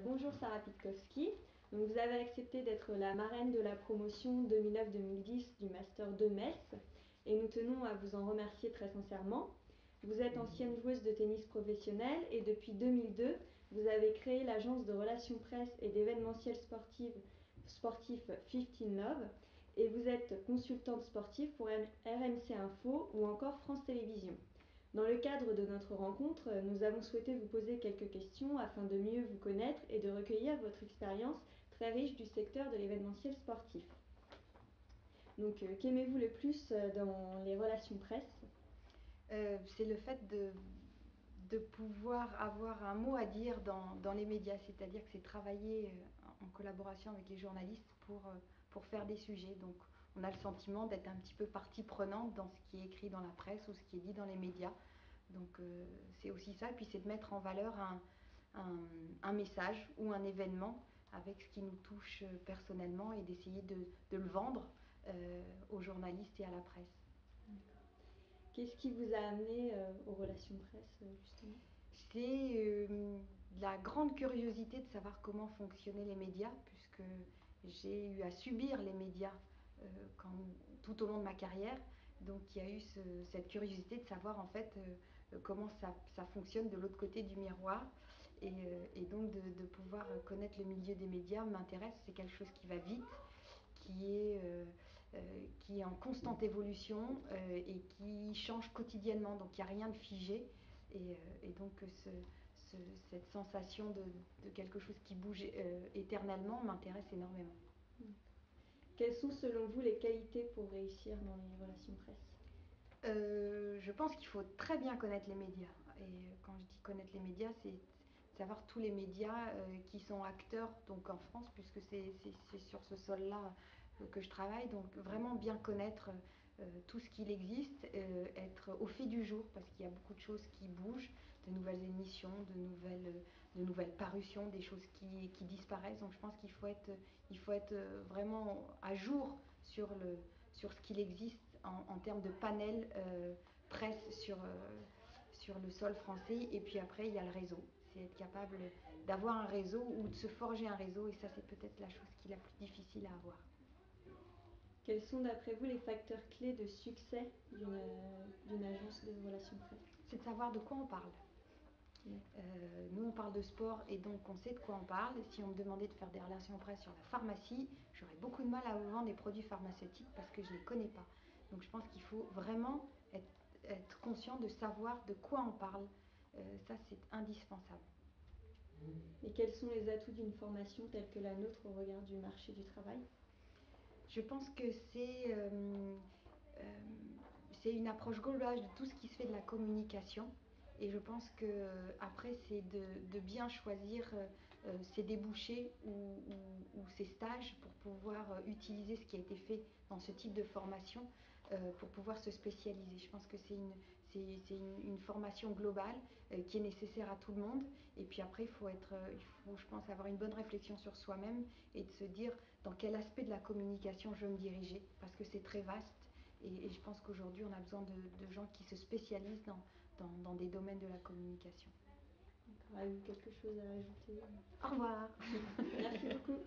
Bonjour Sarah Pitkowski. Donc, vous avez accepté d'être la marraine de la promotion 2009-2010 du Master 2 Metz et nous tenons à vous en remercier très sincèrement. Vous êtes ancienne joueuse de tennis professionnelle et depuis 2002, vous avez créé l'agence de relations presse et d'événementiel sportif 15 Love et vous êtes consultante sportive pour RMC Info ou encore France Télévisions. Dans le cadre de notre rencontre, nous avons souhaité vous poser quelques questions afin de mieux vous connaître et de recueillir votre expérience très riche du secteur de l'événementiel sportif. Donc, qu'aimez-vous le plus dans les relations presse ? C'est le fait de pouvoir avoir un mot à dire dans les médias, c'est-à-dire que c'est travailler en collaboration avec les journalistes pour faire des sujets. Donc on a le sentiment d'être un petit peu partie prenante dans ce qui est écrit dans la presse ou ce qui est dit dans les médias. Donc c'est aussi ça, et puis c'est de mettre en valeur un message ou un événement avec ce qui nous touche personnellement et d'essayer de le vendre aux journalistes et à la presse. Qu'est-ce qui vous a amené aux relations presse, justement ? C'est la grande curiosité de savoir comment fonctionnaient les médias, puisque j'ai eu à subir les médias tout au long de ma carrière. Donc il y a eu cette curiosité de savoir en fait comment ça fonctionne de l'autre côté du miroir. Et donc de pouvoir connaître le milieu des médias m'intéresse. C'est quelque chose qui va vite, qui est en constante évolution et qui change quotidiennement. Donc il n'y a rien de figé. Et donc cette sensation de quelque chose qui bouge éternellement m'intéresse énormément. Quelles sont selon vous les qualités pour réussir dans les relations presse ? Je pense qu'il faut très bien connaître les médias. Et quand je dis connaître les médias, c'est savoir tous les médias qui sont acteurs donc en France, puisque c'est sur ce sol-là que je travaille. Donc vraiment bien connaître tout ce qu'il existe, être au fait du jour, parce qu'il y a beaucoup de choses qui bougent, de nouvelles émissions, de nouvelles parutions, des choses qui disparaissent. Donc je pense qu'il faut être vraiment à jour sur ce qu'il existe en termes de panel presse sur le sol français. Et puis après, il y a le réseau. C'est être capable d'avoir un réseau ou de se forger un réseau. Et ça, c'est peut-être la chose qui est la plus difficile à avoir. Quels sont d'après vous les facteurs clés de succès d'une agence de relations presse ? C'est de savoir de quoi on parle. Nous, on parle de sport et donc on sait de quoi on parle. Et si on me demandait de faire des relations presse sur la pharmacie, j'aurais beaucoup de mal à vous vendre des produits pharmaceutiques parce que je ne les connais pas. Donc je pense qu'il faut vraiment être conscient de savoir de quoi on parle. Ça, c'est indispensable. Et quels sont les atouts d'une formation telle que la nôtre au regard du marché du travail ? Je pense que c'est une approche globale de tout ce qui se fait de la communication. Et je pense qu'après, c'est de bien choisir ses débouchés ou ses stages pour pouvoir utiliser ce qui a été fait dans ce type de formation pour pouvoir se spécialiser. Je pense que c'est une formation globale qui est nécessaire à tout le monde. Et puis après, il faut, je pense, avoir une bonne réflexion sur soi-même et de se dire dans quel aspect de la communication je veux me diriger, parce que c'est très vaste. Et je pense qu'aujourd'hui, on a besoin de gens qui se spécialisent dans des domaines de la communication. Avez-vous quelque chose à ajouter ? Au revoir. Merci beaucoup.